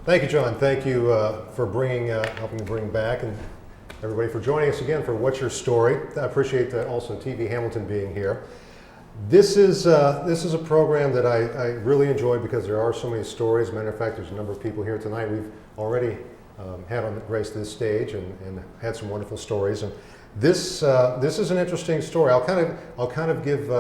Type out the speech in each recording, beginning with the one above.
Thank you, John. Thank you for helping to bring back, and everybody for joining us again for What's Your Story. I appreciate also TV Hamilton being here. This is a program that I really enjoy because there are so many stories. Matter of fact, there's a number of people here tonight we've already had on graced this stage and had some wonderful stories. And this is an interesting story. I'll kind of give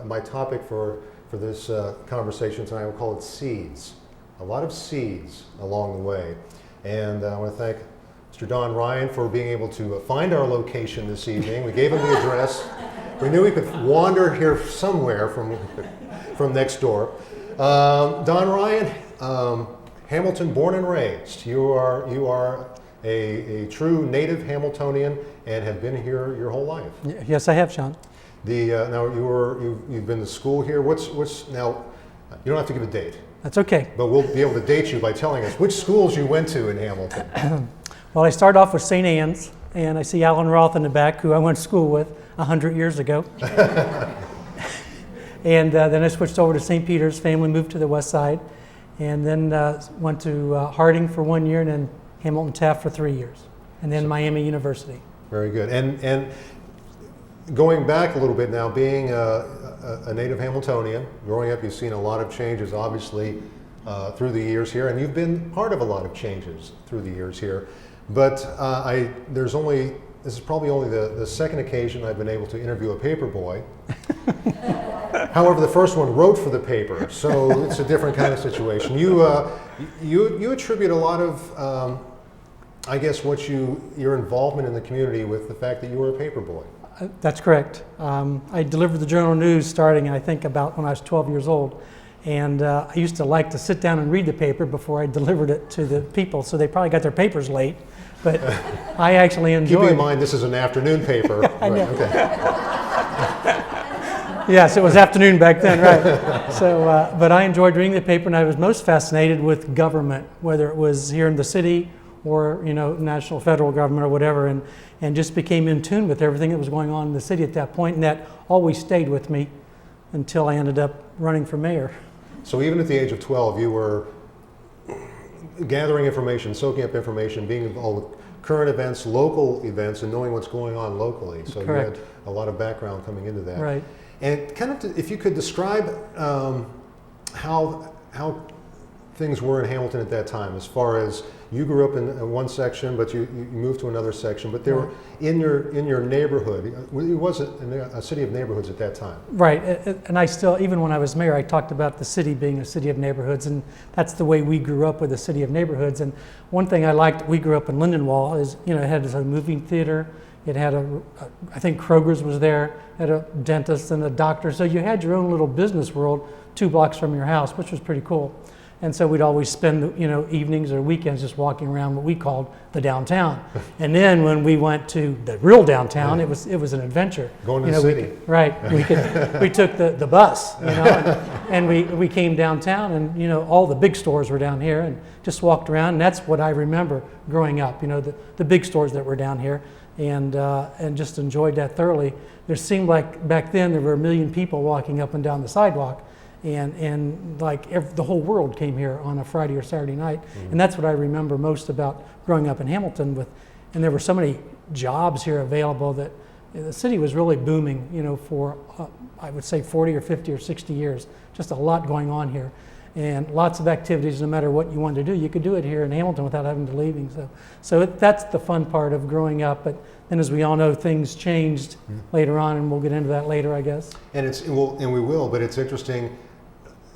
my topic for this conversation tonight. We'll call it seeds. A lot of seeds along the way. And I want to thank Mr. Don Ryan for being able to find our location this evening. We gave him the address. We knew he could wander here somewhere from next door. Don Ryan, Hamilton born and raised. You are a true native Hamiltonian and have been here your whole life. Yes, I have, Sean. Now you've been to school here. What's now? You don't have to give a date. That's okay. But we'll be able to date you by telling us which schools you went to in Hamilton. Well, I started off with St. Anne's, and I see Alan Roth in the back, who I went to school with 100 years ago. And then I switched over to St. Peter's. Family moved to the west side, and then went to Harding for 1 year, and then Hamilton Taft for 3 years, and then Miami University. Very good. And going back a little bit now, being a native Hamiltonian, growing up, you've seen a lot of changes, obviously, through the years here, and you've been part of a lot of changes through the years here. But this is probably only the second occasion I've been able to interview a paper boy. However, the first one wrote for the paper, so it's a different kind of situation. You attribute a lot of, I guess, your involvement in the community with the fact that you were a paper boy. That's correct. I delivered the Journal News starting, I think, about when I was 12 years old. And I used to like to sit down and read the paper before I delivered it to the people, so they probably got their papers late. But I actually enjoyed it. Keeping in mind this is an afternoon paper. I know. Right, okay. Yes, it was afternoon back then, right. So, but I enjoyed reading the paper, and I was most fascinated with government, whether it was here in the city or, national, federal government or whatever, and just became in tune with everything that was going on in the city at that point, and that always stayed with me until I ended up running for mayor. So even at the age of 12, you were gathering information, soaking up information, being involved with current events, local events, and knowing what's going on locally. So Correct. You had a lot of background coming into that. Right. And kind of, if you could describe how things were in Hamilton at that time, as far as you grew up in one section, but you moved to another section, but they were in your neighborhood. It was a city of neighborhoods at that time. Right, and I still, even when I was mayor, I talked about the city being a city of neighborhoods, and that's the way we grew up, with a city of neighborhoods. And one thing I liked, we grew up in Lindenwold, is it had a movie theater, it had I think Kroger's was there, had a dentist and a doctor, so you had your own little business world 2 blocks from your house, which was pretty cool. And so we'd always spend, evenings or weekends just walking around what we called the downtown. And then when we went to the real downtown, it was an adventure. Going to the city. We took the bus, and we came downtown, and all the big stores were down here, and just walked around. And that's what I remember growing up. The big stores that were down here, and just enjoyed that thoroughly. There seemed like back then there were 1 million people walking up and down the sidewalk. And the whole world came here on a Friday or Saturday night. And that's what I remember most about growing up in Hamilton and there were so many jobs here available that the city was really booming, for I would say 40 or 50 or 60 years. Just a lot going on here, and lots of activities. No matter what you wanted to do, you could do it here in Hamilton without having to leave. So that's the fun part of growing up. But then, as we all know, things changed later on, and we'll get into that later, I guess. And we will, but it's interesting.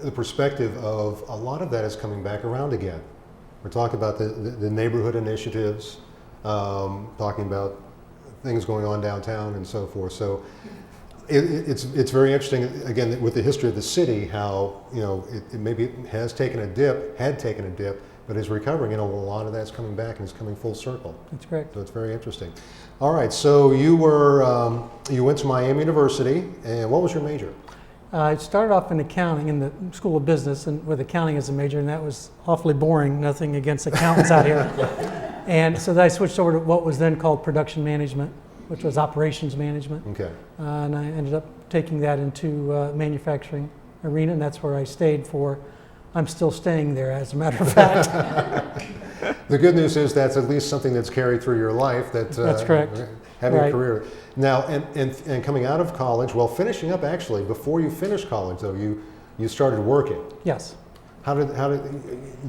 The perspective of a lot of that is coming back around again. We're talking about the neighborhood initiatives, talking about things going on downtown and so forth. So it's very interesting, again, with the history of the city, how it maybe had taken a dip, but is recovering. A lot of that's coming back and is coming full circle. That's correct. So it's very interesting. All right, so you went to Miami University, and what was your major? I started off in accounting in the School of Business, and with accounting as a major, and that was awfully boring. Nothing against accountants out here. And so then I switched over to what was then called production management, which was operations management. Okay. And I ended up taking that into manufacturing arena, and that's where I stayed for I'm still staying there, as a matter of fact. The good news is that's at least something that's carried through your life. That's correct. Having Right. a career. Now, and coming out of college, well, finishing up actually, before you finished college though, you started working. Yes. How did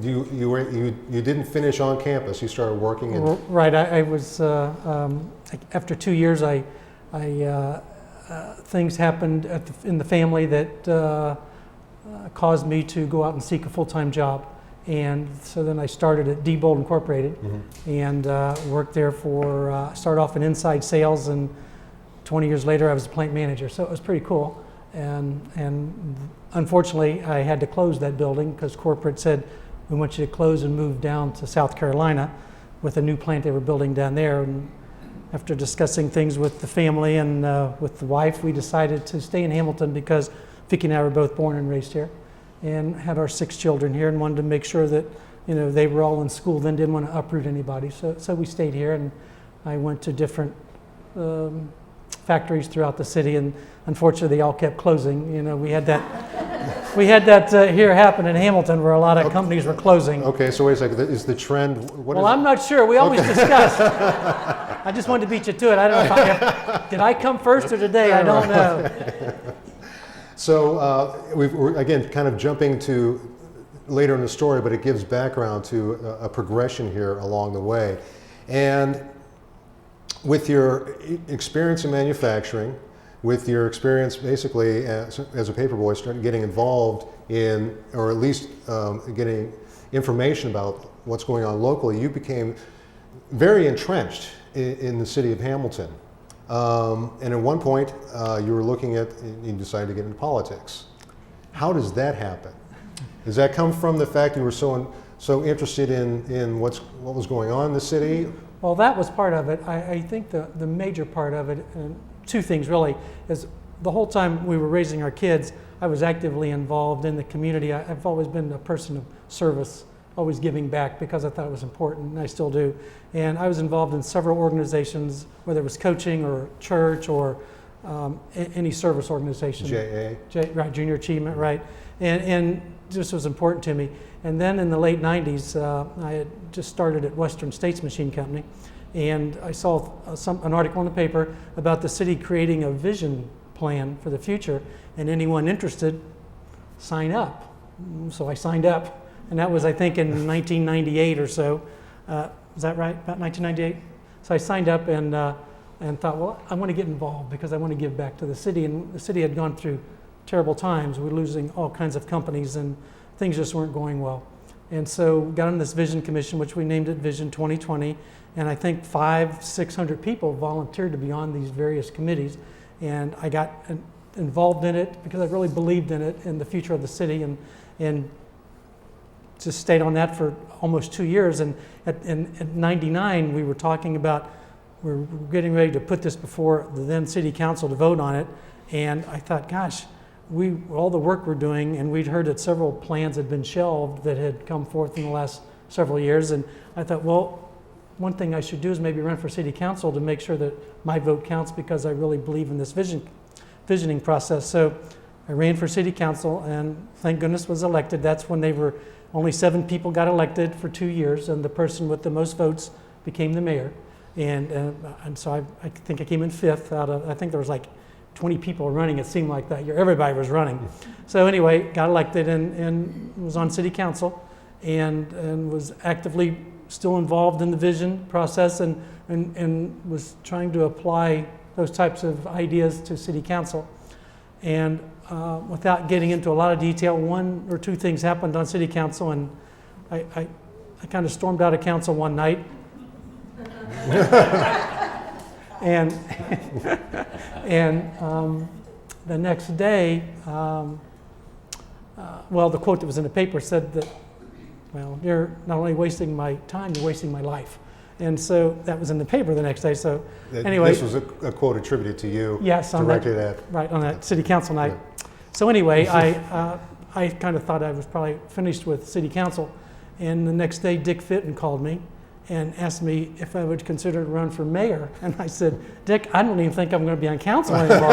you didn't finish on campus? You started working in. Right. I was after 2 years. Things happened in the family that caused me to go out and seek a full-time job, and so then I started at Diebold Incorporated and worked there for. Started off in inside sales, and 20 years later I was a plant manager. So it was pretty cool. And unfortunately, I had to close that building because corporate said, we want you to close and move down to South Carolina with a new plant they were building down there. And after discussing things with the family and with the wife, we decided to stay in Hamilton because Vicki and I were both born and raised here and had our 6 children here, and wanted to make sure that they were all in school, then didn't want to uproot anybody. So we stayed here, and I went to different factories throughout the city, and unfortunately they all kept closing. We had that here happen in Hamilton where a lot of companies were closing. Okay, so wait a second. Is the trend? Well, I'm not sure. We always discuss. I just wanted to beat you to it. I don't know did I come first or today? I don't know. So we're again kind of jumping to later in the story, but it gives background to a progression here along the way. And with your experience in manufacturing, with your experience basically as a paperboy, starting getting involved in, or at least getting information about what's going on locally, you became very entrenched in the city of Hamilton. And at one point, you were looking at, you decided to get into politics. How does that happen? Does that come from the fact you were so interested in what was going on in the city? Well, that was part of it. I think the major part of it, and 2 things really, is the whole time we were raising our kids, I was actively involved in the community. I've always been a person of service, always giving back because I thought it was important, and I still do. And I was involved in several organizations, whether it was coaching or church or any service organization. JA? Right, Junior Achievement, right. And this was important to me. And then in the late 90s, I had just started at Western States Machine Company, and I saw an article in the paper about the city creating a vision plan for the future, and anyone interested, sign up. So I signed up, and that was, I think, in 1998 or so. Is that right, about 1998? So I signed up and thought, well, I want to get involved because I want to give back to the city, and the city had gone through terrible times. We were losing all kinds of companies, and things just weren't going well. And so got on this Vision Commission, which we named it Vision 2020, and I think 500-600 people volunteered to be on these various committees, and I got involved in it because I really believed in it, in the future of the city, and just stayed on that for almost 2 years. And at 99, we were talking about, we're getting ready to put this before the then city council to vote on it, and I thought, gosh, all the work we're doing, and we'd heard that several plans had been shelved that had come forth in the last several years, and I thought, well, one thing I should do is maybe run for city council to make sure that my vote counts because I really believe in this visioning process. So I ran for city council, and thank goodness was elected. That's when only 7 people got elected for 2 years, and the person with the most votes became the mayor. And so I think I came in 5th out of, I think there was like 20 people running, it seemed like that year. Everybody was running. So anyway, got elected and was on city council and was actively still involved in the vision process and was trying to apply those types of ideas to city council. And without getting into a lot of detail, 1 or 2 things happened on city council, and I kind of stormed out of council one night. And the next day, the quote that was in the paper said that, well, you're not only wasting my time, you're wasting my life. And so that was in the paper the next day. So anyway. This was a quote attributed to you. Yes. Directed at. Right, on that city council night. Yeah. So anyway, I kind of thought I was probably finished with city council. And the next day, Dick Fitton called me and asked me if I would consider to run for mayor. And I said, Dick, I don't even think I'm going to be on council anymore.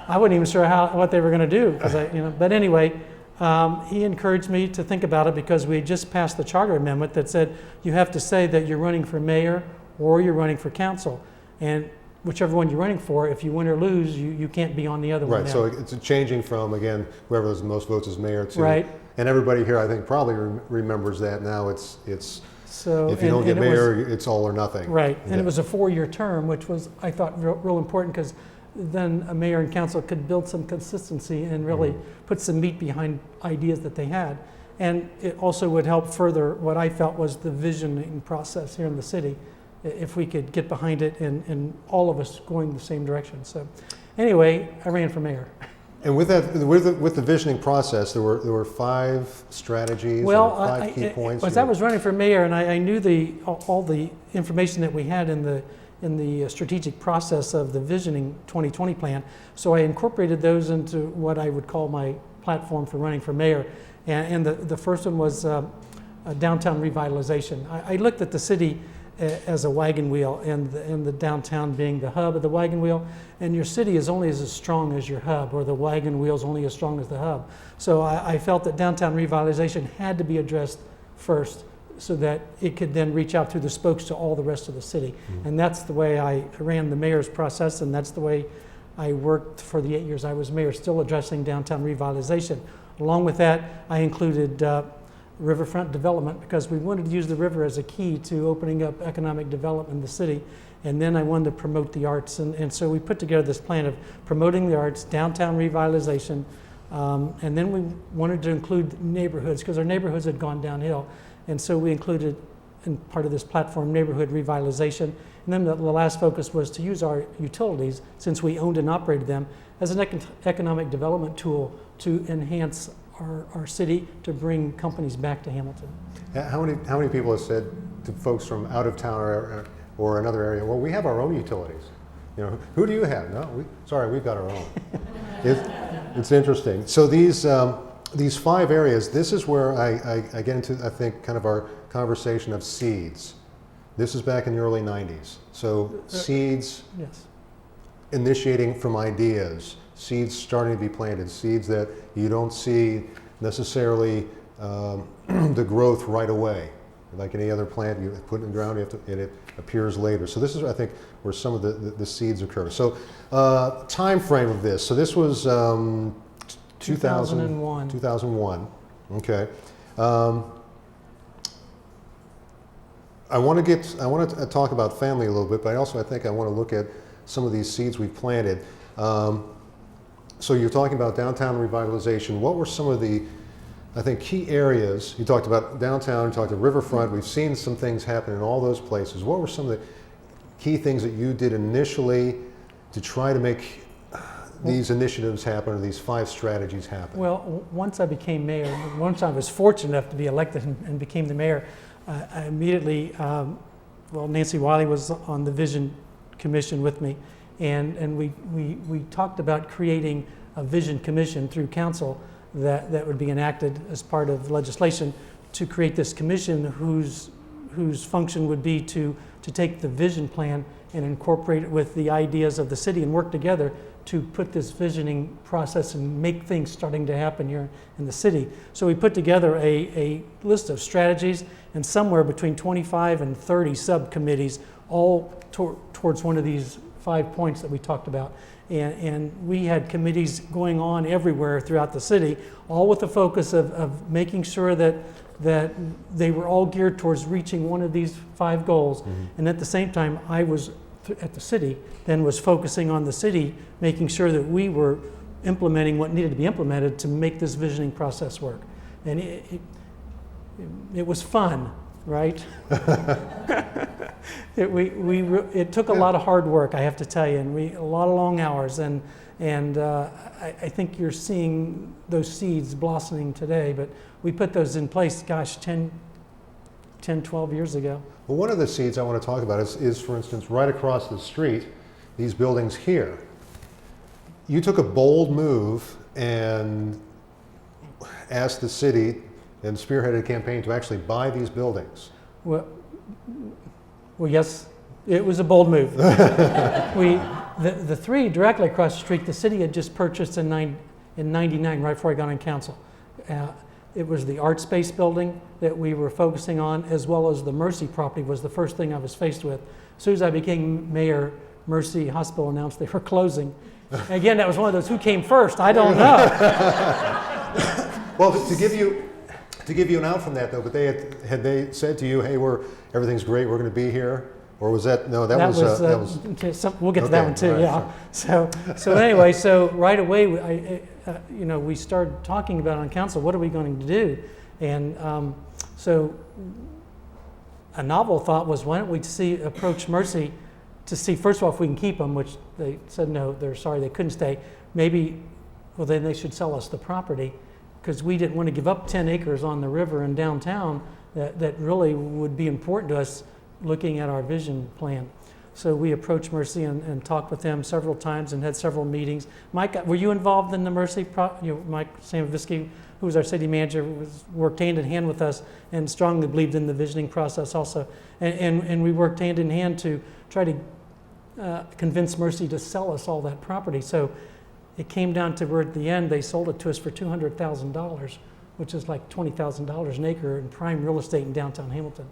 I wasn't even sure what they were going to do. But anyway, he encouraged me to think about it because we had just passed the charter amendment that said you have to say that you're running for mayor or you're running for council. And whichever one you're running for, if you win or lose, you can't be on the other one. Right, so it's changing from, again, whoever has the most votes as mayor to... Right. And everybody here, I think, probably remembers that now. It's So, if you don't get mayor, it's all or nothing. Right, and Yeah. it was a 4-year term, which was, I thought, real important because then a mayor and council could build some consistency and really put some meat behind ideas that they had. And it also would help further what I felt was the visioning process here in the city, if we could get behind it and all of us going the same direction. So anyway, I ran for mayor. And with that, with the visioning process, there were 5 strategies, Well, or 5 key points. as I was running for mayor, and I knew all the information that we had in the strategic process of the Visioning 2020 plan, so I incorporated those into what I would call my platform for running for mayor. And the first one was downtown revitalization. I looked at the city as a wagon wheel, and the downtown being the hub of the wagon wheel, and your city is only as strong as your hub, or the wagon wheel is only as strong as the hub. So I felt that downtown revitalization had to be addressed first, so that it could then reach out through the spokes to all the rest of the city. And that's the way I ran the mayor's process, and that's the way I worked for the 8 years I was mayor, still addressing downtown revitalization. Along with that, I included riverfront development because we wanted to use the river as a key to opening up economic development in the city. And then I wanted to promote the arts. And so we put together this plan of promoting the arts, downtown revitalization, and then we wanted to include neighborhoods because our neighborhoods had gone downhill. And so we included in part of this platform neighborhood revitalization. And then the last focus was to use our utilities, since we owned and operated them, as an economic development tool to enhance our city, to bring companies back to Hamilton. How many people have said to folks from out of town or another area, well, we have our own utilities. You know, who do you have? No, sorry, we've got our own. It's interesting. So these 5 areas, this is where I get into, I think, kind of our conversation of seeds. This is back in the early 90s. So seeds, Yes. initiating from ideas, seeds starting to be planted, seeds that you don't see necessarily the growth right away. Like any other plant, you put it in the ground, and it appears later. So this is, I think, where some of the seeds occur. So time frame of this. So this was 2001. 2001. Okay. I want to talk about family a little bit, but I think I want to look at some of these seeds we've planted. So you're talking about downtown revitalization. What were some of the, I think, key areas? You talked about downtown, you talked about riverfront. We've seen some things happen in all those places. What were some of the key things that you did initially to try to make these initiatives happen, or these 5 strategies happen? Well, once I became mayor, once I was fortunate enough to be elected and became the mayor, I immediately, Nancy Wiley was on the Vision Commission with me, and we talked about creating a Vision Commission through council that would be enacted as part of legislation to create this commission whose function would be to take the vision plan and incorporate it with the ideas of the city and work together to put this visioning process and make things starting to happen here in the city. So we put together a list of strategies and somewhere between 25 and 30 subcommittees, all towards one of these 5 points that we talked about. And we had committees going on everywhere throughout the city, all with the focus of making sure that they were all geared towards reaching one of these 5 goals. Mm-hmm. And at the same time, I was at the city, then was focusing on the city, making sure that we were implementing what needed to be implemented to make this visioning process work. And it was fun, right? It took a lot of hard work, I have to tell you, and a lot of long hours, and I think you're seeing those seeds blossoming today, but we put those in place, gosh, 10, 12 years ago. Well, one of the seeds I want to talk about is, for instance, right across the street, these buildings here. You took a bold move and asked the city and spearheaded a campaign to actually buy these buildings. Well, yes, it was a bold move. The 3 directly across the street, the city had just purchased in '99, right before I got on council. It was the art space building that we were focusing on, as well as the Mercy property was the first thing I was faced with. As soon as I became mayor, Mercy Hospital announced they were closing. Again, that was one of those, who came first? I don't know. Well, to give you an out from that though, but had they said to you, hey, everything's great, we're going to be here? Or was that, no, that was okay, we'll get to that okay, one too, right, yeah. So anyway, so right away, we started talking about on council, what are we going to do? And so a novel thought was, why don't we approach Mercy to see, first of all, if we can keep them, which they said no, they're sorry, they couldn't stay. Maybe, well, then they should sell us the property, because we didn't want to give up 10 acres on the river in downtown that really would be important to us looking at our vision plan. So we approached Mercy and talked with them several times and had several meetings. Mike, were you involved in the Mercy? Mike Samovisky, who was our city manager, worked hand in hand with us and strongly believed in the visioning process also. And we worked hand in hand to try to convince Mercy to sell us all that property. So it came down to where at the end they sold it to us for $200,000, which is like $20,000 an acre in prime real estate in downtown Hamilton.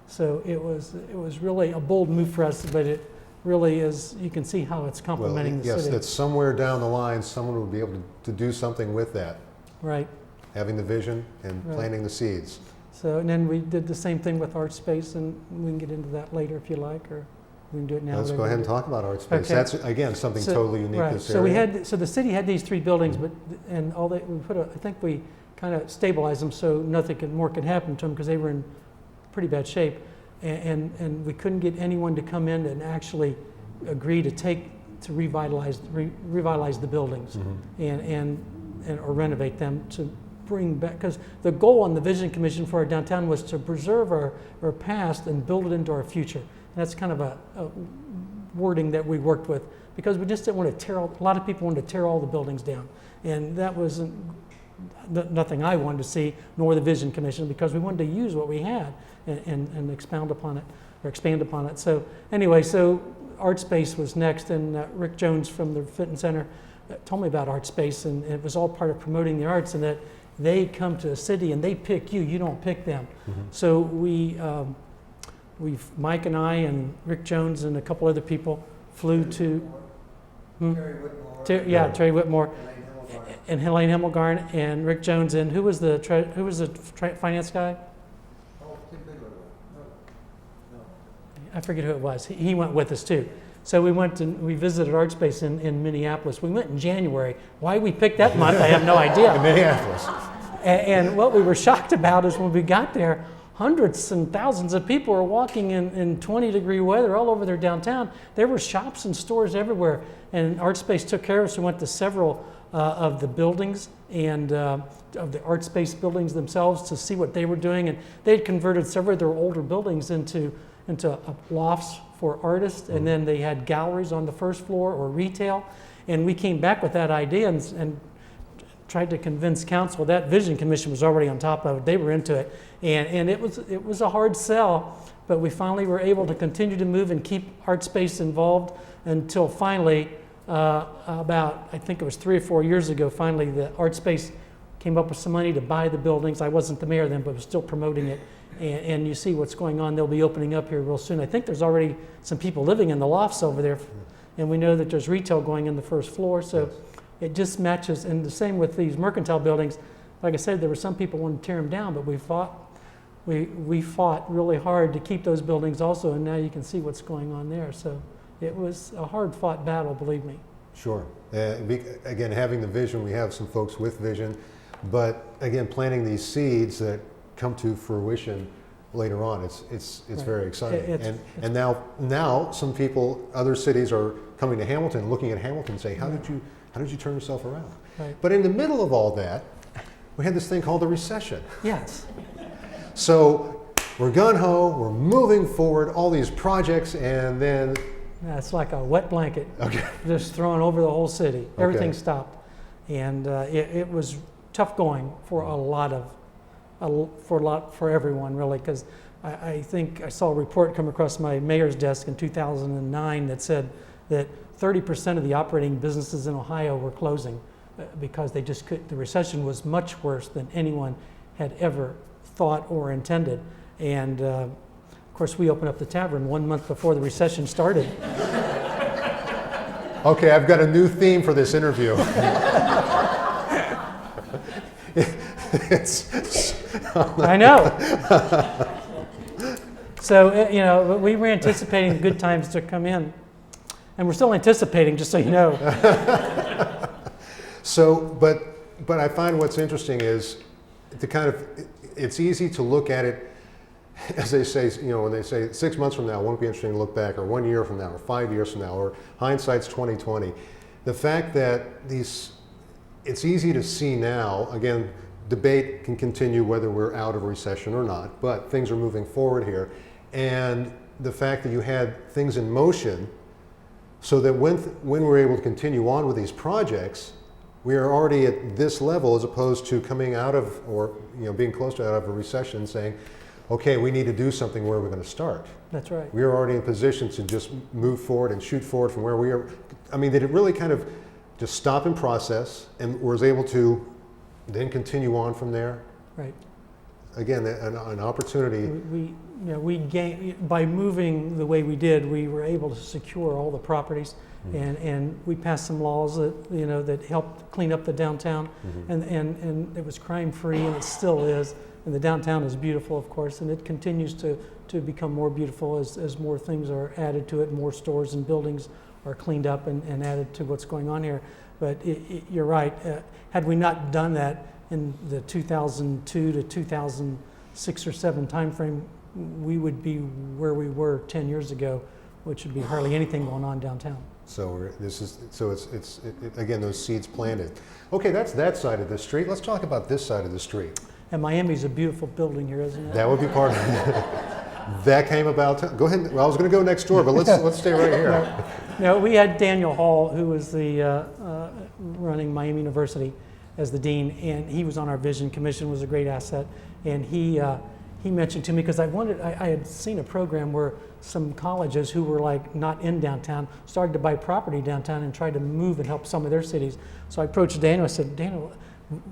So it was really a bold move for us, but it really is, you can see how it's complementing the yes, city. that somewhere down the line, someone will be able to do something with that. Right. Having the vision and Right. planting the seeds. So, and then we did the same thing with art space, and we can get into that later if you like, or we can do it now. Let's go ahead and talk about art space. Okay. That's, again, something totally unique Right. to this So area. so the city had these three buildings, but, and all that, I think we kind of stabilized them so nothing more could happen to them because they were in pretty bad shape. And we couldn't get anyone to come in and actually agree to revitalize the buildings and or renovate them to bring back, because the goal on the Vision Commission for our downtown was to preserve our past and build it into our future. And that's kind of a wording that we worked with, because we just didn't want to a lot of people wanted to tear all the buildings down. And that wasn't nothing I wanted to see, nor the Vision Commission, because we wanted to use what we had and expound upon it, or expand upon it. So anyway, so Art Space was next, and Rick Jones from the Fitton Center told me about Art Space, and it was all part of promoting the arts, and that they come to a city and they pick you, you don't pick them. Mm-hmm. So Mike and I and Rick Jones and a couple other people flew to Terry Whitmore. Terry Whitmore and Helene Hemmelgarn and Rick Jones, and who was the finance guy? Oh, Tim Bigelow. No. I forget who it was. He went with us too. So we visited Art Space in Minneapolis. We went in January. Why we picked that month, I have no idea. In Minneapolis. And what we were shocked about is when we got there, hundreds and thousands of people were walking in 20-degree weather all over their downtown. There were shops and stores everywhere. And Art Space took care of us. We went to several of the buildings and of the Art Space buildings themselves to see what they were doing. And they had converted several of their older buildings into lofts for artists, and then they had galleries on the first floor or retail. And we came back with that idea and tried to convince council. That Vision Commission was already on top of it. They were into it. And it was a hard sell, but we finally were able to continue to move and keep Art Space involved until finally, about, I think it was 3 or 4 years ago, finally the Art Space came up with some money to buy the buildings. I wasn't the mayor then, but was still promoting it. And you see what's going on. They'll be opening up here real soon. I think there's already some people living in the lofts over there, and we know that there's retail going in the first floor. So it just matches. And the same with these mercantile buildings. Like I said, there were some people wanting to tear them down, but we fought really hard to keep those buildings also. And now you can see what's going on there. So it was a hard-fought battle, believe me. Sure. Again, having the vision, we have some folks with vision, but again, planting these seeds that come to fruition later on. It's right. Very exciting. And now some people, other cities are coming to Hamilton, looking at Hamilton, saying, how did you turn yourself around? Right. But in the middle of all that, we had this thing called the recession. Yes. So we're gung-ho, we're moving forward, all these projects, and then Yeah, it's like a wet blanket, just thrown over the whole city. Everything stopped, and it was tough going for for everyone really, because I think I saw a report come across my mayor's desk in 2009 that said that 30% of the operating businesses in Ohio were closing. because they just could. The recession was much worse than anyone had ever thought or intended. And of course, we opened up the tavern 1 month before the recession started. Okay, I've got a new theme for this interview. I know. So, you know, we were anticipating good times to come in. And we're still anticipating, just so you know. So, but I find what's interesting is to kind of, it's easy to look at it, as they say, you know, when they say 6 months from now, won't be interesting to look back, or 1 year from now, or 5 years from now, or hindsight's 2020. The fact that it's easy to see now, again, debate can continue whether we're out of a recession or not, but things are moving forward here. And the fact that you had things in motion so that when we're able to continue on with these projects, we are already at this level as opposed to coming out of, or you know, being close to out of a recession saying, okay, we need to do something, where we're going to start. That's right. We are already in position to just move forward and shoot forward from where we are. I mean, did it really kind of just stop in process and was able to then continue on from there? Right. Again, an opportunity. We gained, by moving the way we did, we were able to secure all the properties, and we passed some laws that, you know, that helped clean up the downtown, and it was crime free, and it still is. And the downtown is beautiful, of course, and it continues to become more beautiful as more things are added to it, more stores and buildings are cleaned up and added to what's going on here. But you're right. Had we not done that in the 2002 to 2006 or 7 timeframe, we would be where we were 10 years ago, which would be hardly anything going on downtown. So it's again, those seeds planted. Okay, that's that side of the street. Let's talk about this side of the street. And Miami's a beautiful building here, isn't it? That would be part of it. That came about. Go ahead. Well, I was going to go next door, but let's stay right here. No, we had Daniel Hall, who was the running Miami University as the dean, and he was on our vision commission, was a great asset. And he mentioned to me, because I had seen a program where some colleges who were like not in downtown started to buy property downtown and tried to move and help some of their cities. So I approached Daniel. I said, Daniel,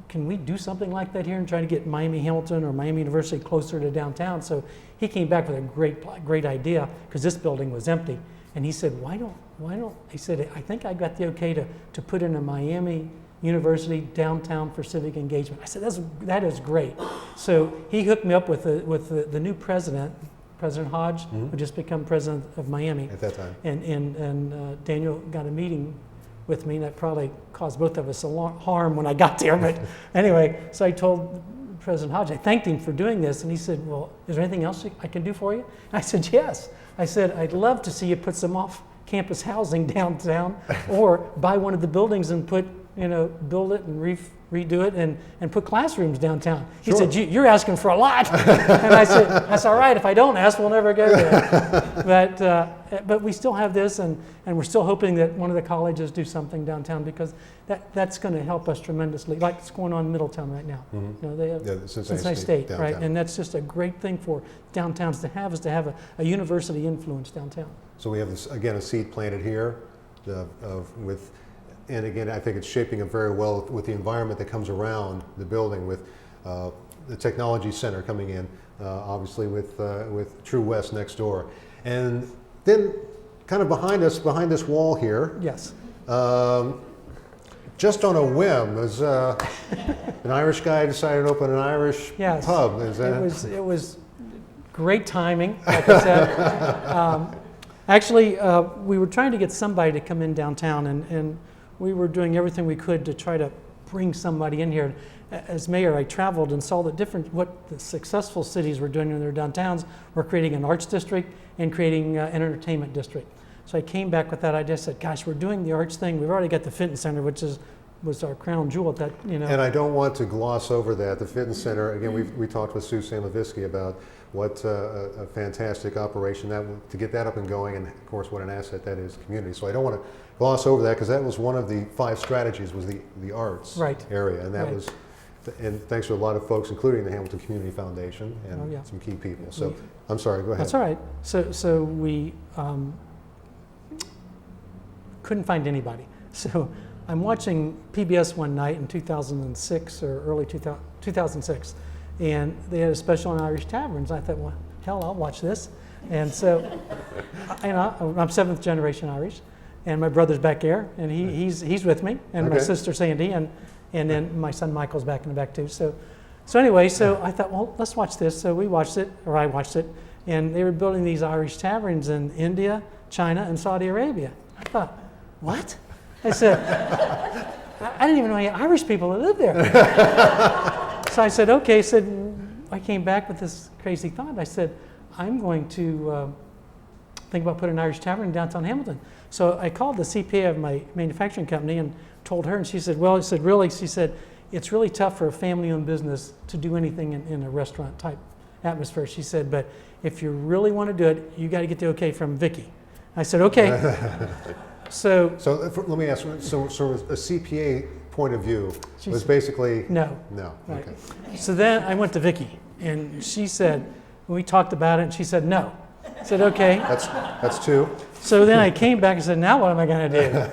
can we do something like that here and try to get Miami Hamilton or Miami University closer to downtown? So he came back with a great idea, because this building was empty. And he said, why don't, he said, I think I got the okay to put in a Miami University downtown for civic engagement. I said, that is great. So he hooked me up with the new president, President Hodge, who just become president of Miami. At that time. And Daniel got a meeting with me, and that probably caused both of us a lot harm when I got there. But anyway, so I told President Hodge, I thanked him for doing this, and he said, well, is there anything else I can do for you? And I said, yes. I said, I'd love to see you put some off-campus housing downtown, or buy one of the buildings and put, you know, build it and redo it and put classrooms downtown. He Sure. said, you're asking for a lot. And I said, that's all right. If I don't ask, we'll never go there. But we still have this, and we're still hoping that one of the colleges do something downtown, because that's going to help us tremendously, like it's going on in Middletown right now. You know, they have the Cincinnati State, right? downtown. And that's just a great thing for downtowns to have, is to have a university influence downtown. So we have this, again, a seed planted here, and again, I think it's shaping up very well with the environment that comes around the building, with the technology center coming in, obviously with True West next door, and then kind of behind us, behind this wall here. Yes. Just on a whim, as an Irish guy decided to open an Irish Yes. pub. Is that? It was great timing, like I said. Actually, we were trying to get somebody to come in downtown, and we were doing everything we could to try to bring somebody in here. As mayor, I traveled and saw what the successful cities were doing in their downtowns. We're creating an arts district and creating an entertainment district. So I came back with that idea. I said, gosh, we're doing the arts thing. We've already got the fitness center, which was our crown jewel at that, you know. And I don't want to gloss over that. The fitness center, again, we talked with Sue Samavitsky about what a fantastic operation to get that up and going, and of course what an asset that is to the community. So I don't want to gloss over that, because that was one of the 5 strategies, was the arts area, and that was, and thanks to a lot of folks, including the Hamilton Community Foundation and some key people. So I'm sorry, go ahead. That's all right. So we couldn't find anybody. So I'm watching PBS one night in 2006 or early 2006, and they had a special on Irish taverns. I thought, well, hell, I'll watch this. And so, I'm seventh generation Irish, and my brother's back there, and he's with me, and my Okay. sister Sandy, and then my son Michael's back in the back too. So anyway, so I thought, well, let's watch this. So we watched it, or I watched it, and they were building these Irish taverns in India, China, and Saudi Arabia. I thought, what? I said, I didn't even know any Irish people that lived there. So I said, okay. I came back with this crazy thought. I said, I'm going to think about putting an Irish tavern in downtown Hamilton. So I called the CPA of my manufacturing company and told her, and she said, well, I said, really? She said, it's really tough for a family-owned business to do anything in a restaurant-type atmosphere. She said, but if you really want to do it, you got to get the okay from Vicky. I said, okay. So Let me ask, so a CPA point of view She's- was basically, no. no, Right. okay. So then I went to Vicky, and she said, we talked about it, and she said no. I said, okay. That's two. So then I came back and said, now what am I going to do?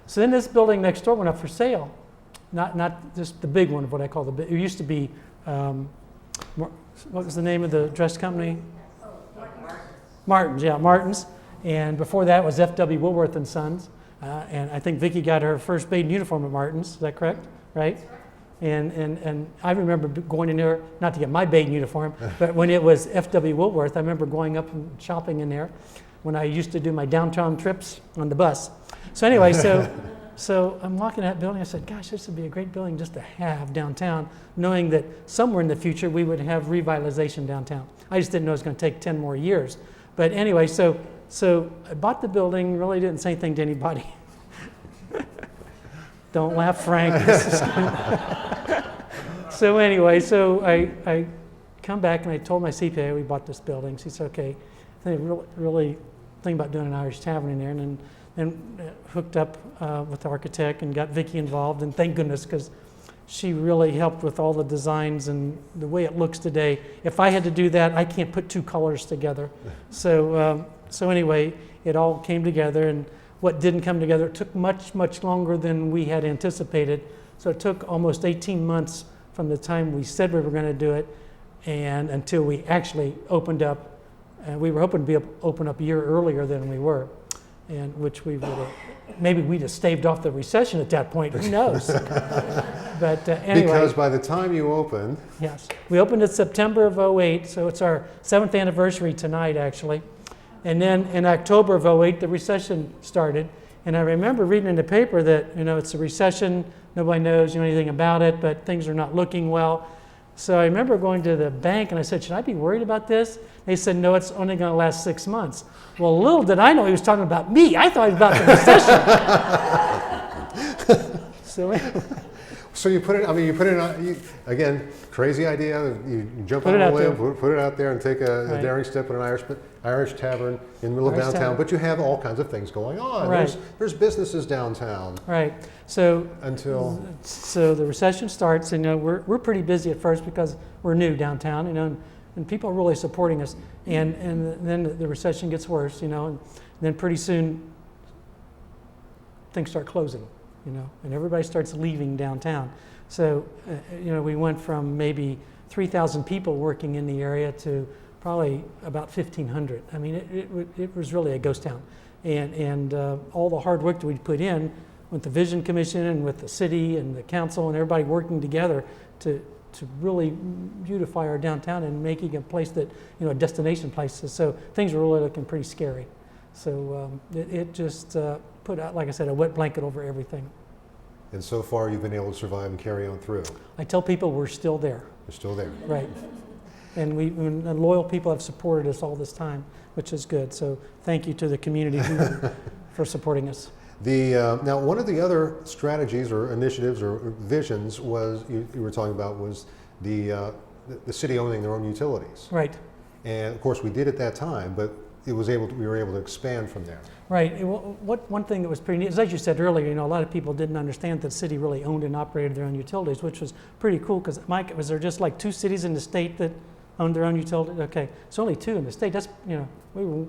So then this building next door went up for sale. Not just the big one of what I call the big, it used to be, what was the name of the dress company? Martin's, yeah, Martin's. And before that was F.W. Woolworth and Sons. And I think Vicki got her first maiden uniform at Martin's, is that correct? Right? And I remember going in there, not to get my maiden uniform, but when it was F.W. Woolworth, I remember going up and shopping in there when I used to do my downtown trips on the bus. So anyway, so I'm walking that building, I said, gosh, this would be a great building just to have downtown, knowing that somewhere in the future we would have revitalization downtown. I just didn't know it was going to take 10 more years. But anyway, so I bought the building, really didn't say anything to anybody. Don't laugh, Frank. So anyway, so I come back and I told my CPA we bought this building. She said, okay, I think really think about doing an Irish tavern in there, and then hooked up with the architect and got Vicki involved, and thank goodness, because she really helped with all the designs and the way it looks today. If I had to do that, I can't put two colors together. So anyway, it all came together, and what didn't come together, it took much longer than we had anticipated. So it took almost 18 months from the time we said we were going to do it and until we actually opened up. And we were hoping to be open up a year earlier than we were, and which we would have, maybe we'd have staved off the recession at that point, who knows? But anyway. Because by the time you opened, Yes, we opened in September of '08, so it's our 7th anniversary tonight, actually. And then in October of '08, the recession started. And I remember reading in the paper that, it's a recession, nobody knows anything about it, but things are not looking well. So I remember going to the bank and I said, should I be worried about this? They said, no, it's only going to last 6 months. Well, little did I know he was talking about me. I thought he was about the recession. so you put it on, again, crazy idea, you jump Put on it a out limb, there. put it out there and take a Right. daring step at an Irish tavern in the middle of Irish downtown, tavern. but you have all kinds of things going on. Right. There's businesses downtown Right. So until, the recession starts, and we're pretty busy at first because we're new downtown, and people are really supporting us. And then the recession gets worse, and then pretty soon things start closing, and everybody starts leaving downtown. So, we went from maybe 3,000 people working in the area to probably about 1,500. I mean, it was really a ghost town. And all the hard work that we put in with the Vision Commission and with the city and the council and everybody working together to really beautify our downtown and making a place that, a destination place. So things were really looking pretty scary. So it just put out, like I said, a wet blanket over everything. and so far you've been able to survive and carry on through. I tell people we're still there, You're still there. right? And loyal people have supported us all this time, which is good. So thank you to the community for supporting us. Now, one of the other strategies or initiatives or visions was you were talking about was the city owning their own utilities. Right. And of course, we did at that time, but we were able to expand from there. Right. One thing that was pretty neat is, as you said earlier, a lot of people didn't understand that the city really owned and operated their own utilities, which was pretty cool. Because Mike, was there just like 2 cities in the state that owned their own utilities? Okay, it's only 2 in the state. That's we were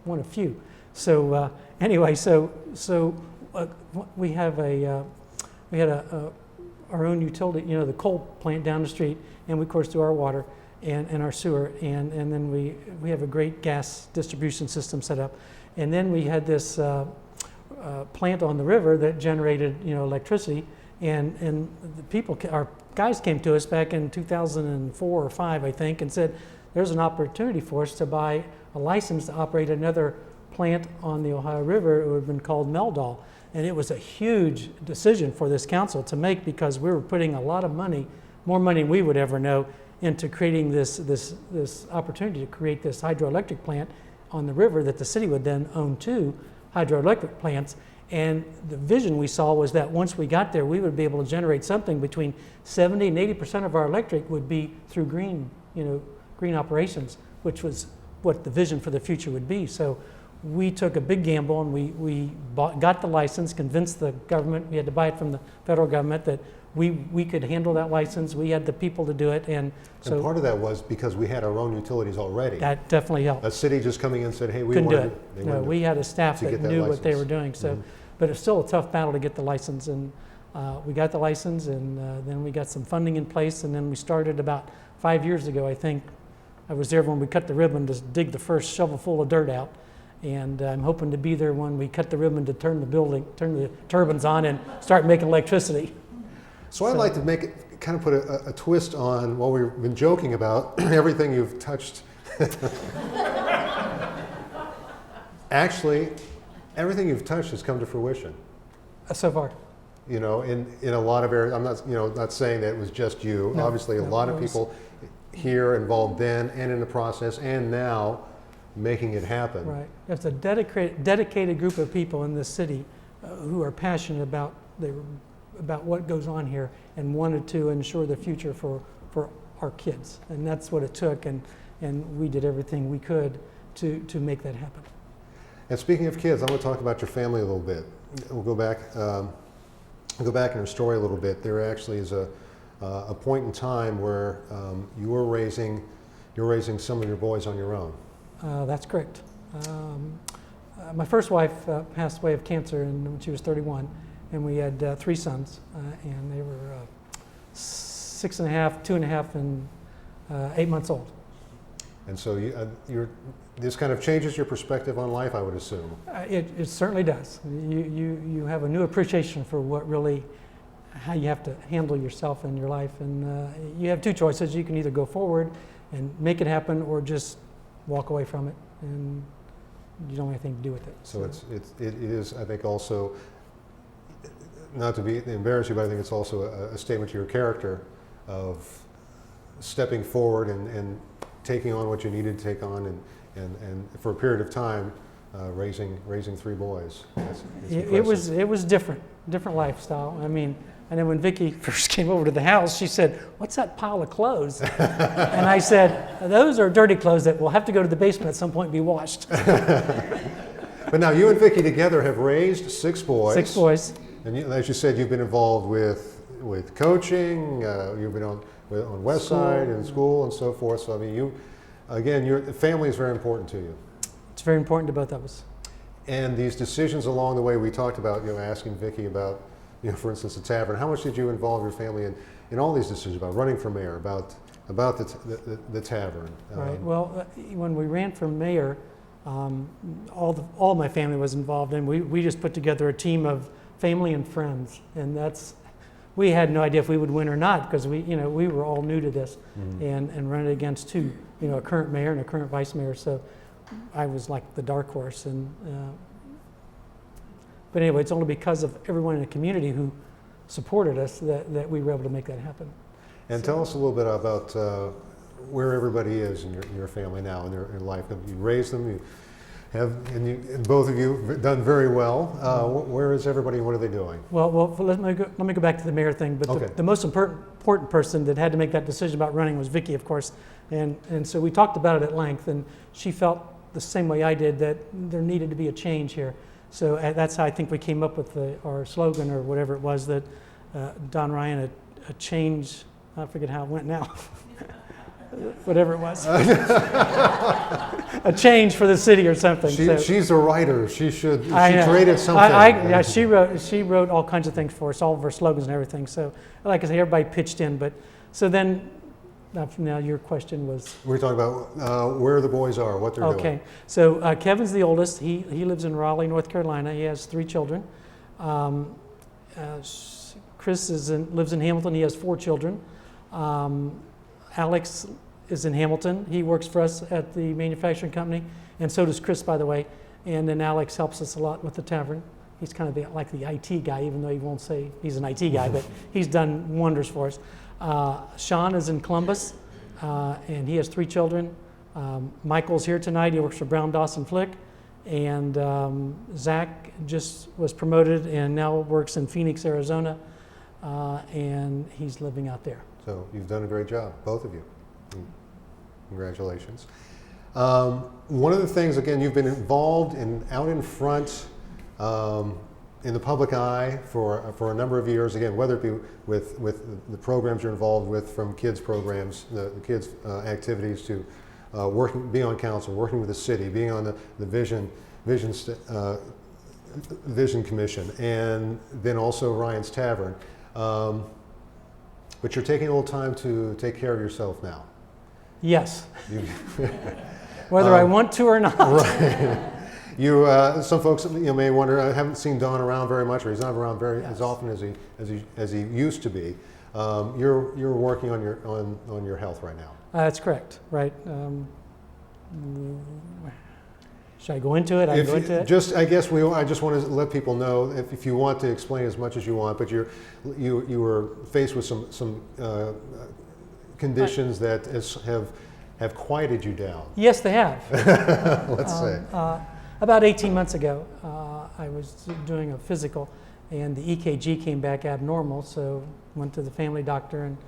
one of few. So anyway, so we have we had our own utility, you know, the coal plant down the street, and we of course do our water and our sewer, and then we have a great gas distribution system set up, and then we had this plant on the river that generated, you know, electricity, and the people, our guys came to us back in 2004 or 5, I think, and said there's an opportunity for us to buy a license to operate another plant on the Ohio River. It would have been called Meldal. And it was a huge decision for this council to make, because we were putting a lot of money, more money than we would ever know, into creating this opportunity to create this hydroelectric plant on the river that the city would then own 2 hydroelectric plants. And the vision we saw was that once we got there, we would be able to generate something between 70 and 80% of our electric would be through green, you know, green operations, which was what the vision for the future would be. So we took a big gamble, and we got the license, convinced the government, we had to buy it from the federal government, that we could handle that license. We had the people to do it, and so And part of that was because we had our own utilities already. that definitely helped. A city just coming in and said, hey, we Couldn't do want it. to. No, we had a staff to that get that knew what they were license. doing. So, Mhm. but it's still a tough battle to get the license, and we got the license, and then we got some funding in place, and then we started about 5 years ago, I think. I was there when we cut the ribbon to dig the first shovel full of dirt out, and I'm hoping to be there when we cut the ribbon to turn the turbines on and start making electricity. So I'd like to make it, kind of put a twist on what we've been joking about, everything you've touched. Actually, everything you've touched has come to fruition. So far. You know, in a lot of areas. I'm not, you know, not saying that it was just you. No, Obviously, a no, lot it of was- people here involved then and in the process, and now making it happen. Right. There's a dedicated group of people in this city who are passionate about what goes on here and wanted to ensure the future for our kids. And that's what it took, and we did everything we could to make that happen. And speaking of kids, I want to talk about your family a little bit. We'll go back in your story a little bit. There actually is a point in time where you're raising some of your boys on your own. That's correct. My first wife passed away of cancer when she was 31, and we had 3 sons, and they were 6.5, 2.5, and 8 months old. And so this kind of changes your perspective on life, I would assume. It certainly does. You have a new appreciation for how you have to handle yourself in your life, and you have 2 choices. You can either go forward and make it happen, or just walk away from it, and you don't have anything to do with it. So it is, I think, also, not to be embarrass you, but I think it's also a statement to your character of stepping forward and taking on what you needed to take on, and for a period of time, raising 3 boys. That's It was different lifestyle. I mean, and then when Vicki first came over to the house, she said, "What's that pile of clothes?" And I said, "Those are dirty clothes that will have to go to the basement at some point and be washed." But now you and Vicki together have raised 6 boys. 6 boys. And as you said, you've been involved with coaching. You've been on West Side and school and so forth. So I mean, your family is very important to you. It's very important to both of us. And these decisions along the way, we talked about, asking Vicki about, for instance, the tavern. How much did you involve your family in all these decisions about running for mayor, about the tavern? Right. Well, when we ran for mayor, all my family was involved, and we just put together a team of family and friends, and we had no idea if we would win or not, because we were all new to this, and running against 2, a current mayor and a current vice mayor. So I was like the dark horse, but anyway, it's only because of everyone in the community who supported us that we were able to make that happen. And tell us a little bit about where everybody is in your family now, in their life. You raised them, and both of you have done very well. Where is everybody, and what are they doing? Well, let me go back to the mayor thing. But Okay. the most important person that had to make that decision about running was Vicki, of course. And so we talked about it at length, and she felt the same way I did, that there needed to be a change here. So that's how I think we came up with our slogan, or whatever it was, that Don Ryan, a change, I forget how it went now. whatever it was. A change for the city or something. So She's a writer. She I know. created something. Yeah, she wrote all kinds of things for us, all of our slogans and everything. So, like I say, everybody pitched in. But so then, now your question was. We're talking about where the boys are, what they're doing. Okay, so Kevin's the oldest. He lives in Raleigh, North Carolina. He has 3 children. Chris lives in Hamilton. He has 4 children. Alex is in Hamilton. He works for us at the manufacturing company, and so does Chris, by the way. And then Alex helps us a lot with the tavern. He's kind of like the IT guy, even though he won't say he's an IT guy, but he's done wonders for us. Sean is in Columbus, and he has 3 children. Michael's here tonight. He works for Brown Dawson Flick. And Zach just was promoted and now works in Phoenix, Arizona, and he's living out there. So you've done a great job, both of you. Congratulations. One of the things, again, you've been involved out in front in the public eye for a number of years, again, whether it be with the programs you're involved with, from kids programs, the kids activities, to being on council, working with the city, being on the Vision Commission, and then also Ryan's Tavern. But you're taking a little time to take care of yourself now. Yes. Whether I want to or not. Right. Some folks may wonder. I haven't seen Don around very much, or he's not around as often as he used to be. You're working on your health right now. That's correct. Right. Should I go into it? I can go into it. I guess I just want to let people know, if you want to explain as much as you want, but you were faced with some conditions that have quieted you down. Yes, they have. Let's say. About 18 months ago, I was doing a physical, and the EKG came back abnormal. So went to the family doctor, and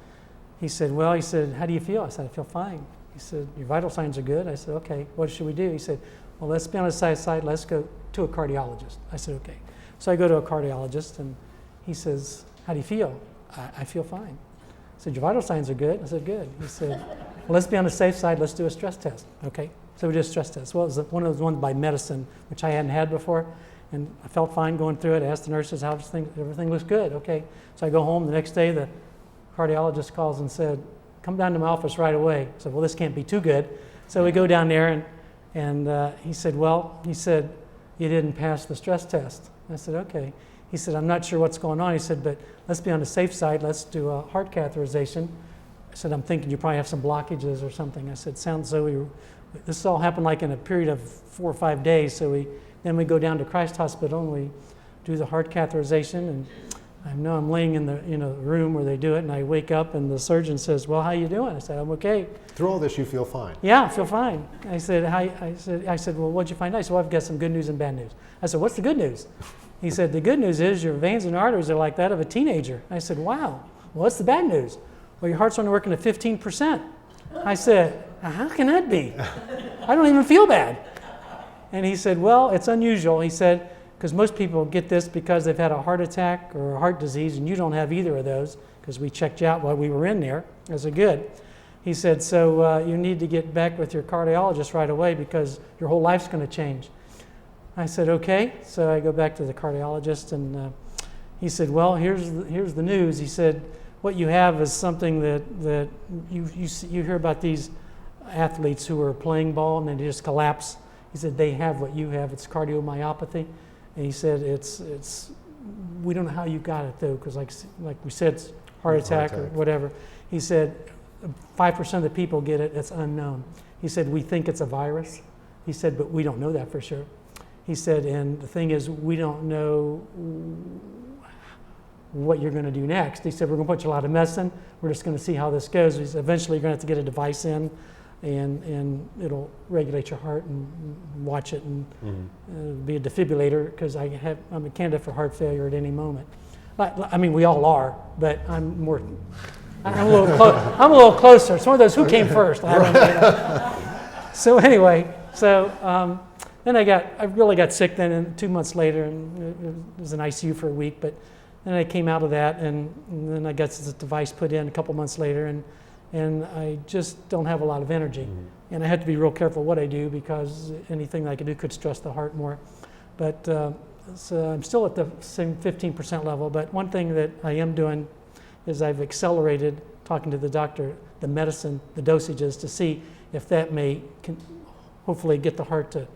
he said, how do you feel? I said, I feel fine. He said, your vital signs are good. I said, okay, what should we do? He said, well, let's be on the safe side. Let's go to a cardiologist. I said, okay. So I go to a cardiologist, and he says, how do you feel? I feel fine. I said, your vital signs are good. I said, good. He said, well, let's be on the safe side. Let's do a stress test. Okay. So we did a stress test. Well, it was one of those ones by medicine, which I hadn't had before. And I felt fine going through it. I asked the nurses how everything looks good. Okay. So I go home the next day. The cardiologist calls and said, come down to my office right away. I said, well, this can't be too good. So we go down there, and he said, you didn't pass the stress test. I said, okay. He said, I'm not sure what's going on. He said, but let's be on the safe side. Let's do a heart catheterization. I said, I'm thinking you probably have some blockages or something. I said, sounds so. This all happened like in a period of 4 or 5 days. So then we go down to Christ Hospital, and we do the heart catheterization. And I know I'm laying in the room where they do it, and I wake up, and the surgeon says, well, how you doing? I said, I'm okay. Through all this, you feel fine. Yeah, I feel fine. I said, well, what'd you find out? He said, well, I've got some good news and bad news. I said, what's the good news? He said, the good news is your veins and arteries are like that of a teenager. I said, wow. Well, what's the bad news? Well, your heart's only working at 15%. I said, how can that be? I don't even feel bad. And he said, well, it's unusual. He said, because most people get this because they've had a heart attack or a heart disease, and you don't have either of those, because we checked you out while we were in there. It was good. He said, so you need to get back with your cardiologist right away because your whole life's going to change. I said, okay. So I go back to the cardiologist, and he said, well, here's the news. He said, what you have is something that you hear about these athletes who are playing ball and then they just collapse. He said, they have what you have. It's cardiomyopathy. And he said, we don't know how you got it though, because like we said, it's heart attack or whatever. He said, 5% of the people get it. It's unknown. He said, we think it's a virus. He said, but we don't know that for sure. He said, and the thing is, we don't know what you're going to do next. He said, we're going to put you a lot of medicine. We're just going to see how this goes. He said, eventually, you're going to have to get a device in, and it'll regulate your heart and watch it and be a defibrillator, because I'm a candidate for heart failure at any moment. I mean, we all are, but I'm a little closer. It's one of those who came first. I don't know. So anyway, then I really got sick then, and 2 months later, and it was in ICU for a week, but then I came out of that, and then I got the device put in a couple months later, and and I just don't have a lot of energy. And I have to be real careful what I do because anything I can do could stress the heart more. But so I'm still at the same 15% level, but one thing that I am doing is I've accelerated talking to the doctor, the medicine, the dosages to see if that can hopefully get the heart to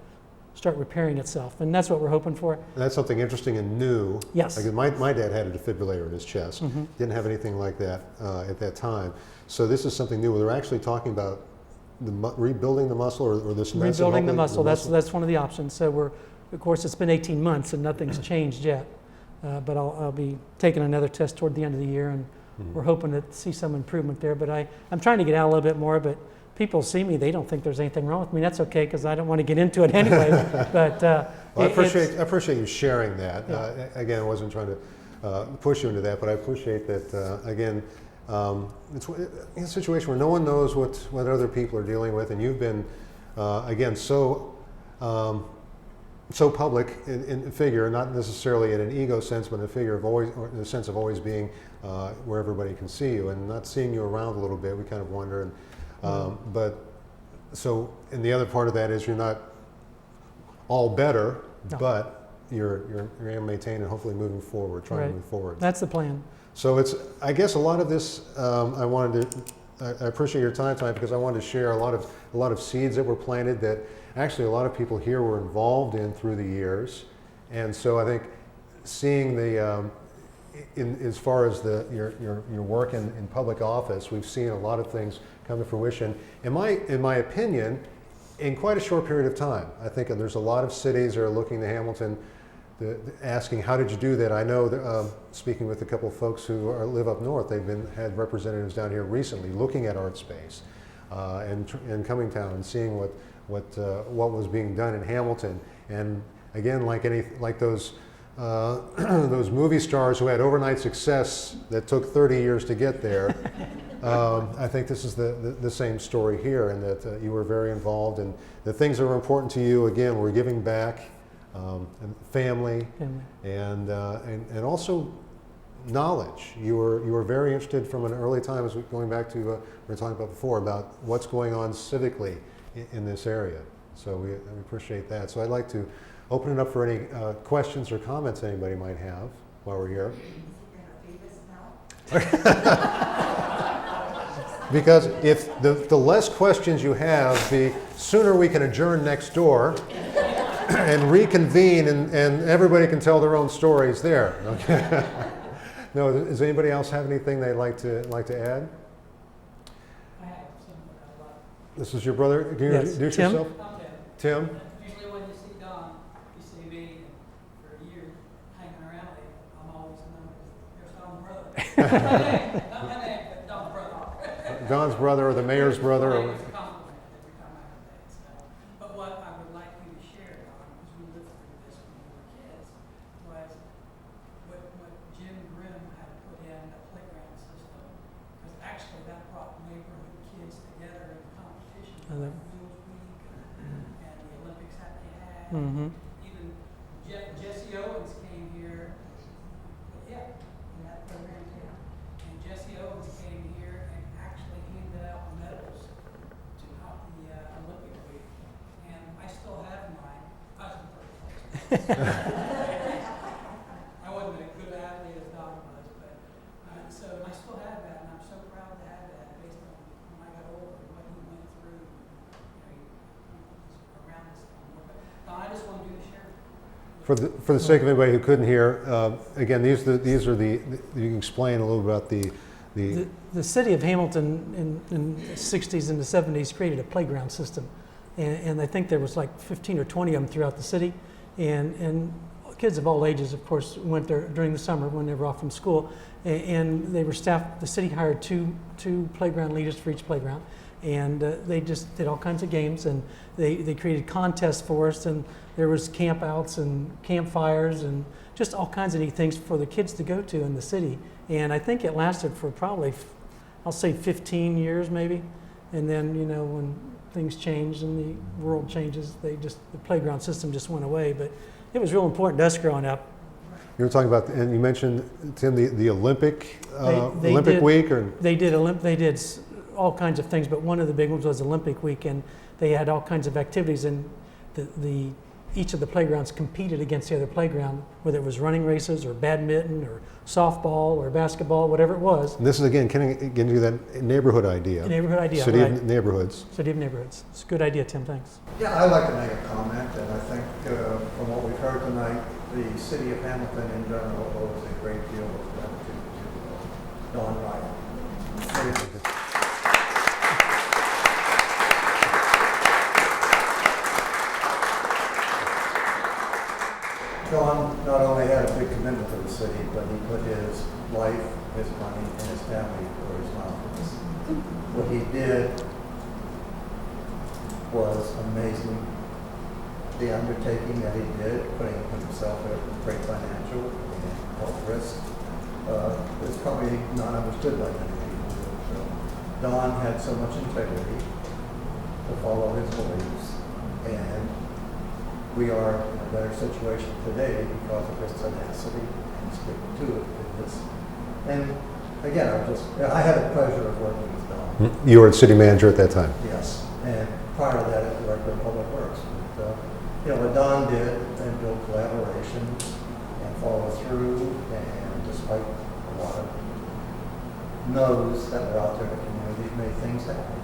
start repairing itself. And that's what we're hoping for. And that's something interesting and new. Yes. Like my dad had a defibrillator in his chest. Didn't have anything like that at that time. So this is something new. They're actually talking about rebuilding the muscle or this medicine. Rebuilding the muscle, that's one of the options. So of course, it's been 18 months and nothing's changed yet. But I'll be taking another test toward the end of the year, and we're hoping to see some improvement there. But I'm trying to get out a little bit more, but people see me, they don't think there's anything wrong with me. That's okay, because I don't want to get into it anyway. But well, I appreciate you sharing that. Yeah. Again, I wasn't trying to push you into that, but I appreciate that. Again, it's a situation where no one knows what other people are dealing with, and you've been again so public in figure, not necessarily in an ego sense, but in a figure of always, or in the sense of always being where everybody can see you, and not seeing you around a little bit. We kind of wonder. And, but so, and the other part of that is you're not all better, No. but you're maintained and hopefully moving forward, trying to move forward. That's the plan. So it's, I guess a lot of this, I appreciate your time tonight because I wanted to share a lot of seeds that were planted that actually a lot of people here were involved in through the years. And so I think seeing the, as far as your work in public office, we've seen a lot of things come to fruition. In my opinion, in quite a short period of time. I think there's a lot of cities that are looking to Hamilton, asking, how did you do that? I know, speaking with a couple of folks who live up north, they've had representatives down here recently looking at art space and coming down and seeing what was being done in Hamilton. And again, like those those movie stars who had overnight success that took 30 years to get there. I think this is the same story here, and that you were very involved, and the things that were important to you, again, were giving back, and family, and also knowledge. You were very interested from an early time, as going back to what we were talking about before, about what's going on civically in this area. So we appreciate that. So I'd like to open it up for any questions or comments anybody might have while we're here. Because if the less questions you have, the sooner we can adjourn next door and reconvene, and everybody can tell their own stories there. Okay. No, does anybody else have anything they'd like to add? I have something I'd like. This is your brother. Can you Yes. introduce Tim? yourself? I'm Tim. Tim? Usually when you see Don, you see me, and for a year hanging around him, I'm always known as there's Don's brother. Not my name, but Don's brother. Don's brother or the mayor's brother? Or, It's a compliment every time I have that stuff. But what I would like you to share, Don, because we lived through this when we were kids, was what Jim Grimm had put in a playground system. Because actually that brought neighborhood kids together in competition. And Like Wheels Week and the Olympics that they had. Mm-hmm. Even Jesse Owens came here, in that program too. And Jesse Owens came here and actually handed out medals to help the Olympic week. And I still have mine. I was in first place. I wasn't a good athlete as Don was, but so I still have that, and I'm so proud to have that based on when I got older and what he went through. He was around this time. But Don, I just wanted you to share. for the sake of anybody who couldn't hear, again, these are the you can explain a little about the The city of Hamilton in the 60s and the 70s created a playground system. And I think there was like 15 or 20 of them throughout the city. And kids of all ages, of course, went there during the summer when they were off from school. And they were staffed, the city hired two playground leaders for each playground. And they just did all kinds of games, and they created contests for us, and there was campouts and campfires and just all kinds of neat things for the kids to go to in the city. And I think it lasted for probably, I'll say 15 years maybe. And then, you know, when things changed and the world changes, the playground system just went away. But it was real important to us growing up. You were talking about, and you mentioned, Tim, the Olympic They Olympic did- week, or They did all kinds of things, but one of the big ones was Olympic Week, and they had all kinds of activities, and each of the playgrounds competed against the other playground, whether it was running races or badminton or softball or basketball, whatever it was. And this is again getting you that neighborhood idea. Neighborhood idea, City right. of neighborhoods. City of neighborhoods. It's a good idea, Tim, thanks. Yeah, I'd like to make a comment, and I think from what we've heard tonight, the city of Hamilton in general owes a great deal of gratitude to Don Ryan. Don not only had a big commitment to the city, but he put his life, his money, and his family where his mouth was. What he did was amazing. The undertaking that he did, putting himself at great financial and health risk, is probably not understood by many people. So Don had so much integrity to follow his beliefs, and we are in a better situation today because of his tenacity and sticking to it. And again, I had the pleasure of working with Don. You were city manager at that time. Yes, and prior to that, as director of public works. But, what Don did and build collaboration and follow through, and despite a lot of no's that were out there in the community, made things happen.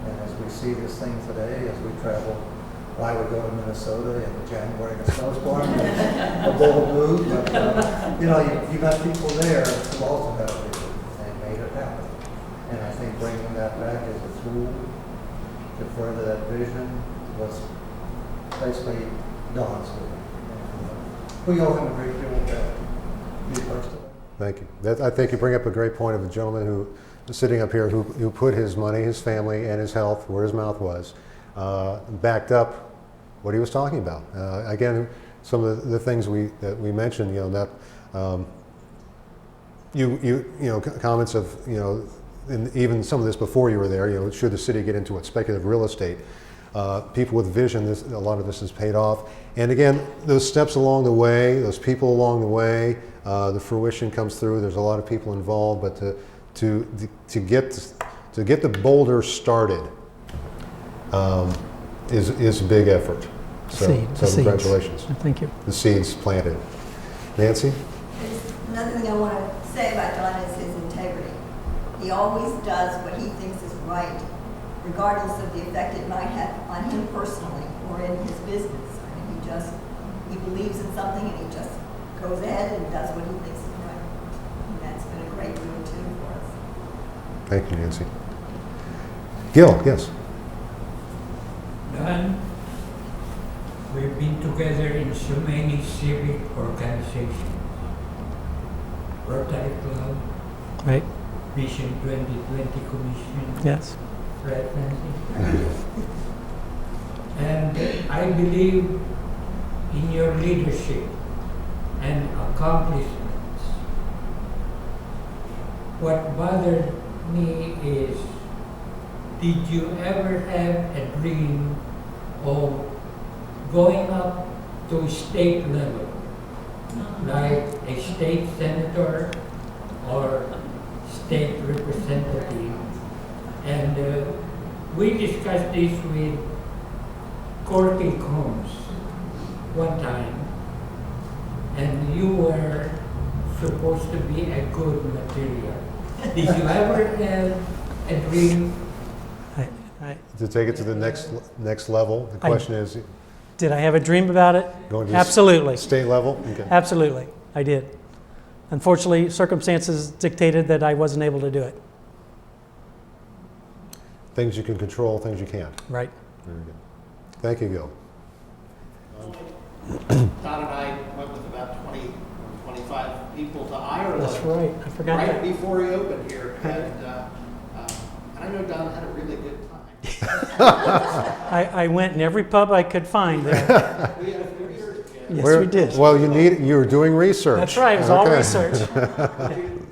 And as we see this thing today, as we travel, I would go to Minnesota in January in a snowstorm, a bold move, but you got people there who also had a vision and made it happen. And I think bringing that back as a tool to further that vision was basically Don's doing. We owe him a great deal of credit, me personally. Thank you. I think you bring up a great point of a gentleman who is sitting up here who put his money, his family, and his health where his mouth was, backed up what he was talking about. Again, some of the things that we mentioned, that comments of and even some of this before you were there, should the city get into it, speculative real estate, people with vision, a lot of this is paid off. And again, those steps along the way, those people along the way, the fruition comes through. There's a lot of people involved, but to get the boulder started is a big effort. So congratulations. Thank you. The seeds planted. Nancy? Another thing I want to say about Don is his integrity. He always does what he thinks is right, regardless of the effect it might have on him personally or in his business. I mean, he believes in something and he just goes ahead and does what he thinks is right. And that's been a great deal too for us. Thank you, Nancy. Gil, yes. Don, we've been together in so many civic organizations. Rotary Club, Right? Vision 2020 Commission, Yes. right, Nancy? And I believe in your leadership and accomplishments. What bothered me is, did you ever have a dream of going up to state level, like a state senator or state representative? And we discussed this with Corky Combs one time, and you were supposed to be a good material. Did you ever have a dream? To take it to the next level, the question is, Did I have a dream about it? going to Absolutely. state level? Okay. Absolutely, I did. Unfortunately, circumstances dictated that I wasn't able to do it. Things you can control, things you can't. Right. Very good. Thank you, Gil. Don and I went with about 20 or 25 people to Ireland. That's right. I forgot Right that. before he opened here. And I know Don had a really good time. I went in every pub I could find there. We had a few years together. Yes, we did. Well, you were doing research. That's right. It was all Okay. research.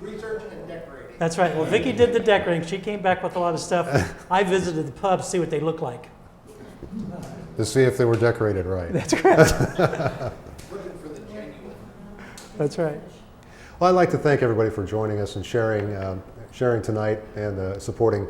Research and decorating. That's right. Well, Vicki did the decorating. She came back with a lot of stuff. I visited the pub to see what they look like. To see if they were decorated right. That's correct. Looking for the genuine. That's right. Well, I'd like to thank everybody for joining us and sharing tonight and supporting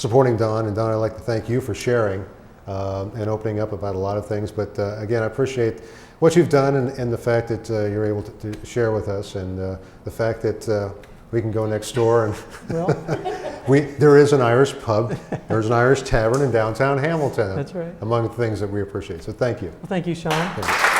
supporting Don. And Don, I'd like to thank you for sharing and opening up about a lot of things. But again, I appreciate what you've done and the fact that you're able to share with us, and the fact that we can go next door and Well, there is an Irish pub, there's an Irish tavern in downtown Hamilton. That's right. Among the things that we appreciate. So thank you. well, thank you, Sean. Thank you.